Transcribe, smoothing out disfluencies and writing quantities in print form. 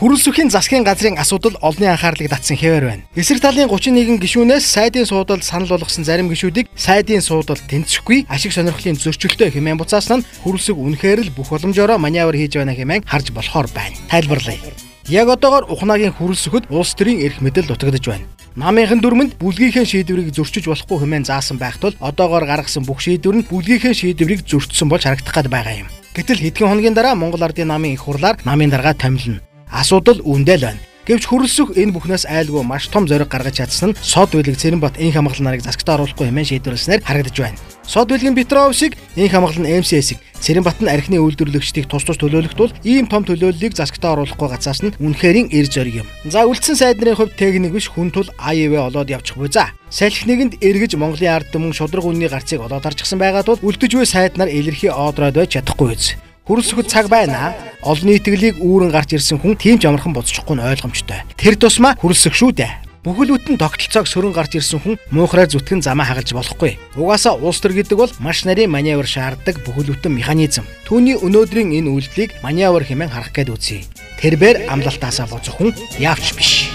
Хөрөлсөхийн засгийн газрын асуудал олонний анхаарлыг татсан хэвээр байна. Эсрэг талын 31 гишүүнээс сайдын суудалд санал болгосон зарим гишүүдийг сайдын суудалд тэнцэхгүй ашиг сонирхлын зөрчилтэй хэмээн буцаасан нь хөрөлсөг үнэхээр л бүх боломжоор маневр хийж байна хэмээн харж болохоор байна. Тайлбарлая. Яг одоогоор Ухнагийн хөрөлсөхөд улс төрийн эрх мэдэл дутагдж байна. Намынхан дүрмэнд бүлгийнхээ шийдвэрийг зөрчиж болохгүй хэмээн заасан байх тул одоогоор гаргасан бүх шийдвэр нь бүлгийнхээ шийдвэрийг зөрчсөн болж харагдах гээд байгаа юм. Гэтэл хэдхэн хоногийн дараа Монгол Ардын намын их хурлаар намын дарга томилно. Асуудал үүндээ л байна. Гэвч хөрөлсөх энэ бүхнээс айлгүй маш том зориг гаргаж чадсан нь сод билег Цэрэнбат энх хамгаалал нарыг засагтаа оруулахгүй хэмээн шийдвэрлснээр харагдаж байна. Сод билгийн Петров шиг энх хамгаалал нь МСС-ийг Цэрэнбат нь архины үйлдвэрлэгчдийг тус төлөөлөх тул ийм том төлөөллийг засагтаа оруулахгүй гацаас нь үнэхэрийн эр зориг юм. За үлдсэн сайд нарын хувьд техник биш хүн тул АЕВ олоод явчих буй за. Салхи нэгэнд эргэж Монголын ард түмэн шудраг үнний гарцыг олоод харчихсан байгаа тул үлдэж буй сайд нар илэрхий одроод байж чадахгүй биз. Хөрөлсөхөд цаг байна. Олонний итгэлийг үүрэн гарч ирсэн хүн тийм ч амархан боцчихгүй нь ойлгомжтой. Тэр тусмаа хөрөлсөх шүү дээ. Бүхэл бүтэн тогтолцоог сөрөн гарч ирсэн хүн муухраар зүтгэн замаа хагалж болохгүй. Угаасаа улс төр гэдэг бол маш нарийн маневр шаарддаг бүхэл бүтэн механизм. Түүний өнөөдрийн энэ үйлдэлийг маневр хэмээн харах гээд үзье. Тэрбээр амлалтаасаа боцох хүн явч биш.